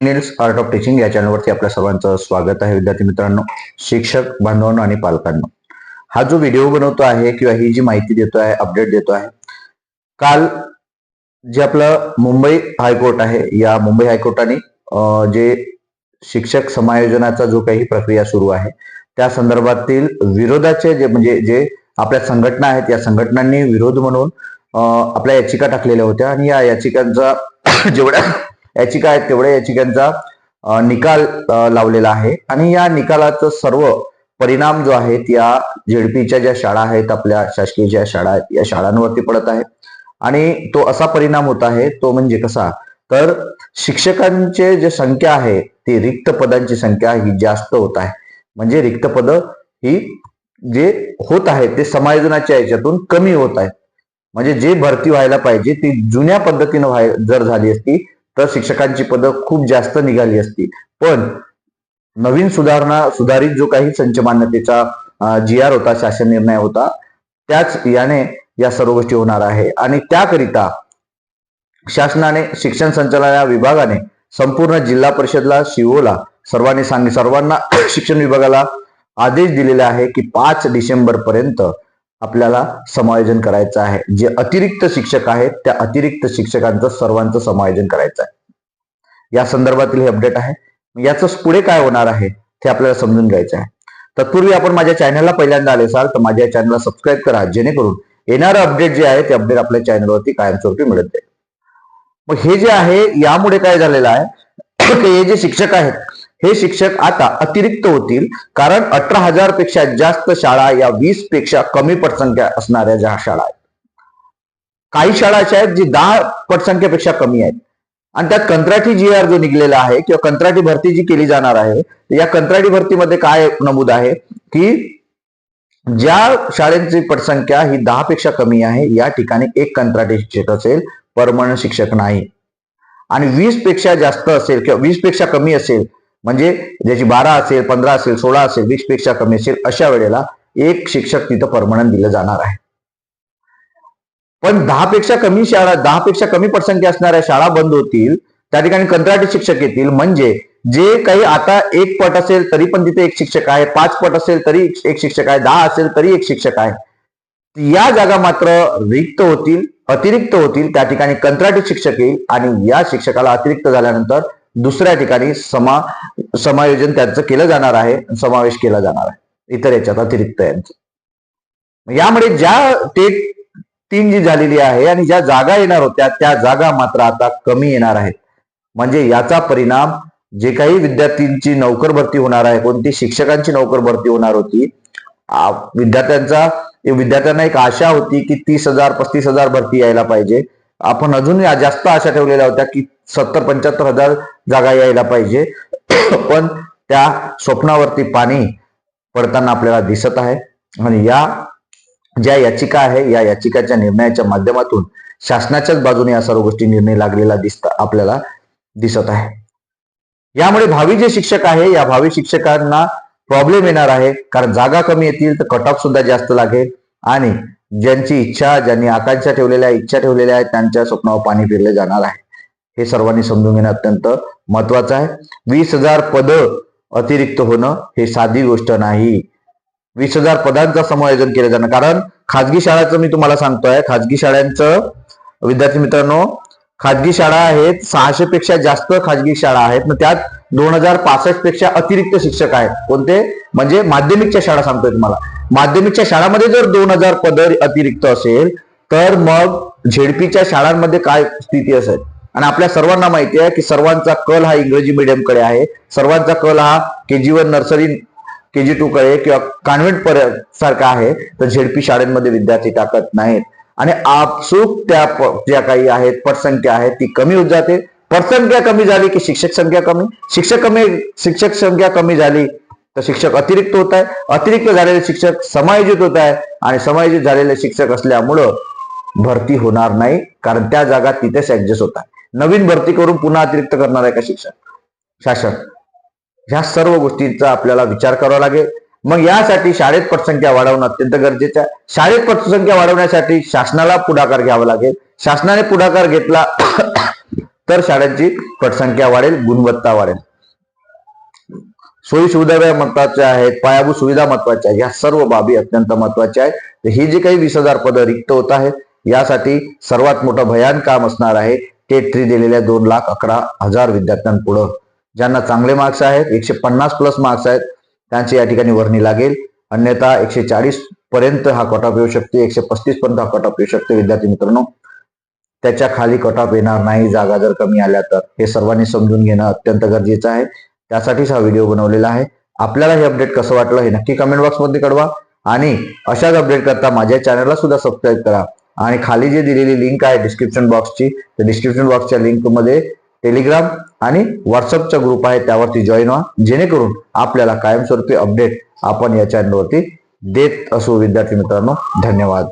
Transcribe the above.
Niels art of teaching या चॅनलवरती आपल्या सर्वांचं स्वागत आहे. विद्यार्थी मित्रांनो, शिक्षक बांधवांनो आणि पालकांनो, हा जो व्हिडिओ बनवतो आहे किंवा ही जी माहिती देतो आहे, अपडेट देतो आहे, काल जे आपलं मुंबई हायकोर्ट आहे, या मुंबई हायकोर्टाने जे शिक्षक समायोजनाचा जो काही प्रक्रिया सुरू आहे त्या संदर्भातील विरोधाचे जे आपल्या संघटना आहेत, या संघटनांनी विरोध म्हणून आपल्या याचिका टाकलेल्या होत्या आणि या याचिकांचा जेवढ्या याचिका आहेत तेवढ्या याचिकांचा निकाल लावलेला आहे आणि या निकालाचा सर्व परिणाम जो आहे त्या झेडपीच्या ज्या शाळा आहेत, आपल्या शासकीय ज्या शाळा आहेत, या शाळांवरती पडत आहे. आणि तो असा परिणाम होत आहे, तो म्हणजे कसा, तर शिक्षकांचे जे संख्या आहे ती रिक्त पदांची संख्या ही जास्त होत आहे. म्हणजे रिक्त पद ही जे होत आहे ते समायोजनाच्या याच्यातून कमी होत आहेत. म्हणजे जे भरती व्हायला पाहिजे ती जुन्या पद्धतीने जर झाली असती तर शिक्षकांची पदं खूप जास्त निघाली असती. पण नवीन सुधारित जो काही संच मान्यतेचा GR होता, शासन निर्णय होता, त्याच याने या सर्व गोष्टी होणार आहे. आणि त्याकरिता शासनाने, शिक्षण संचालना विभागाने संपूर्ण जिल्हा परिषदला, COला सर्वांना शिक्षण विभागाला आदेश दिलेले आहे की 5 डिसेंबर पर्यंत आपल्याला समायोजन करायचं आहे. जे अतिरिक्त शिक्षक आहेत त्या अतिरिक्त शिक्षकांचं सर्वांचं समायोजन करायचं आहे. या संदर्भातील हे अपडेट आहे. याचं पुढे काय होणार आहे ते आपल्याला समजून घ्यायचं आहे. तत्पूर्वी आपण माझ्या चॅनलला पहिल्यांदा आले असाल तर माझ्या चॅनलला सबस्क्राईब करा, जेणेकरून येणारं अपडेट जे आहे ते अपडेट आपल्या चॅनलवरती कायमस्वरूपी मिळत जाईल. मग हे जे आहे, यामुळे काय झालेलं आहे की हे जे शिक्षक आहेत हे शिक्षक आता अतिरिक्त होतील, कारण 18,000 पेक्षा जास्त शाळा या 20 पेक्षा कमी पटसंख्या असणाऱ्या ज्या शाळा आहेत, काही शाळा अशा आहेत जी 10 पटसंख्येपेक्षा कमी आहेत. आणि त्यात कंत्राटी GR जो निघलेला आहे किंवा कंत्राटी भरती जी केली जाणार आहे, या कंत्राटी भरतीमध्ये काय नमूद आहे की ज्या शाळेची पटसंख्या ही 10 पेक्षा कमी आहे या ठिकाणी एक कंत्राटी शिक्षक असेल, परमनंट शिक्षक नाही. आणि 20 पेक्षा जास्त असेल किंवा 20 पेक्षा कमी असेल, म्हणजे ज्याची 12 असेल, 15 असेल, 16 असेल, 20 पेक्षा कमी असेल, अशा वेळेला एक शिक्षक तिथं परमनंट दिलं जाणार आहे. पण 10 पेक्षा कमी पटसंख्या असणाऱ्या शाळा बंद होतील, त्या ठिकाणी कंत्राटी शिक्षक येतील. म्हणजे जे काही आता 1 पट असेल तरी पण तिथे एक शिक्षक आहे, 5 पट असेल तरी एक शिक्षक आहे, 10 असेल तरी एक शिक्षक आहे. या जागा मात्र रिक्त होतील, अतिरिक्त होतील. त्या ठिकाणी कंत्राटी शिक्षक येईल आणि या शिक्षकाला अतिरिक्त झाल्यानंतर दुसऱ्या ठिकाणी समायोजन त्यांचं केलं जाणार आहे, समावेश केला जाणार आहे इतर याच्यात अतिरिक्त यांचं. यामुळे ज्या टेट 3 जी झालेली आहे आणि ज्या जागा येणार होत्या त्या जागा मात्र आता कमी येणार आहेत. म्हणजे याचा परिणाम जे काही विद्यार्थ्यांची नोकर भरती होणार आहे, कोणती शिक्षकांची नोकर भरती होणार होती, विद्यार्थ्यांना एक आशा होती की 30,000 35,000 भरती यायला पाहिजे. आपण अजून जास्त आशा ठेवलेल्या होत्या की 70-75,000 जागा यायला पाहिजे. पण त्या स्वप्नावरती पाणी पडताना आपल्याला दिसत आहे. आणि या ज्या याचिका आहे, या याचिकाच्या निर्णयाच्या माध्यमातून शासनाच्याच बाजूने या सर्व गोष्टी निर्णय लागलेला आपल्याला दिसत आहे. यामुळे भावी जे शिक्षक आहे, या भावी शिक्षकांना प्रॉब्लेम येणार आहे, कारण जागा कमी येतील तर कट ऑफ सुद्धा जास्त लागेल आणि ज्यांनी आकांक्षा ठेवलेल्या आहेत त्यांच्या स्वप्नावर पाणी फिरले जाणार आहे. हे सर्वांनी समजून घेणं अत्यंत महत्वाचं आहे. 20,000 पदं अतिरिक्त होणं हे साधी गोष्ट नाही. 20,000 पदांचं समायोजन केलं जाणं, कारण खाजगी शाळांचं मी तुम्हाला सांगतोय, खाजगी शाळांचं विद्यार्थी मित्रांनो, खाजगी शाळा आहेत, 600 पेक्षा जास्त खाजगी शाळा आहेत. मग त्यात 2065 पेक्षा अतिरिक्त शिक्षक आहेत. कोणते? म्हणजे माध्यमिकच्या शाळा सांगतोय तुम्हाला. माध्यमिकच्या शाळांमध्ये जर 2000 पद अतिरिक्त असेल तर मग झेडपीच्या शाळांमध्ये काय स्थिती असेल. आणि आपल्या सर्वांना माहिती आहे की सर्वांचा कल हा इंग्रजी मीडियम कडे आहे, सर्वांचा कल हा KG1 नर्सरी KG2 कडे किंवा कॉन्व्हेंट सारखा आहे. तर झेडपी शाळांमध्ये विद्यार्थी टाकत नाहीत आणि आपसूक त्या ज्या काही आहेत पटसंख्या आहे ती कमी होत जाते. पटसंख्या कमी झाली की शिक्षक संख्या कमी, शिक्षक संख्या कमी झाली तर शिक्षक अतिरिक्त होत आहे, अतिरिक्त झालेले शिक्षक समायोजित होत आहे आणि समायोजित झालेले शिक्षक असल्यामुळं भरती होणार नाही, कारण त्या जागा तिथेच ऍडजस्ट होत आहे. नवीन भरती करून पुन्हा अतिरिक्त करणार आहे का शासन? ह्या सर्व गोष्टींचा आपल्याला विचार करावा लागेल. मग यासाठी शाळेत पटसंख्या वाढवणं अत्यंत गरजेचं आहे. शाळेत पटसंख्या वाढवण्यासाठी शासनाला पुढाकार घ्यावा लागेल. शासनाने पुढाकार घेतला तर शाळांची पटसंख्या वाढेल, गुणवत्ता वाढेल. सोयी सुविधा महत्वाच्या आहेत, पायाभूत सुविधा महत्वाच्या आहेत, या सर्व बाबी अत्यंत महत्वाच्या आहेत. ही जी काही 20,000 पदं रिक्त होत आहेत यासाठी सर्वात मोठं भयान काम असणार आहे टेट 3 दिलेल्या 2,11,000 विद्यार्थ्यांपुढं. ज्यांना चांगले मार्क्स आहेत, 150+ मार्क्स आहेत, त्यांची या ठिकाणी वर्णी लागेल. अन्यथा 140 पर्यंत हा कट ऑफ येऊ शकते, 135 पर्यंत हा कट ऑफ येऊ शकते. विद्यार्थी मित्रांनो, त्याच्या खाली कट ऑफ येणार नाही जागा जर कमी आल्या तर. हे सर्वांनी समजून घेणं अत्यंत गरजेचं आहे. त्यासाठीच हा व्हिडिओ बनवलेला आहे. आपल्याला हे अपडेट कसं वाटलं हे नक्की कमेंट बॉक्समध्ये कळवा आणि अशाच अपडेट करता माझ्या चॅनलला सुद्धा सबस्क्राईब करा. आणि खाली जे दिलेली लिंक आहे डिस्क्रिप्शन बॉक्सची, त्या डिस्क्रिप्शन बॉक्सच्या लिंक मध्ये टेलिग्राम आणि व्हॉट्सअपचा ग्रुप आहे, त्यावरती जॉईन व्हा, जेणेकरून आपल्याला कायमस्वरूपी अपडेट आपण या चॅनलवरती देत असू. विद्यार्थी मित्रांनो, धन्यवाद.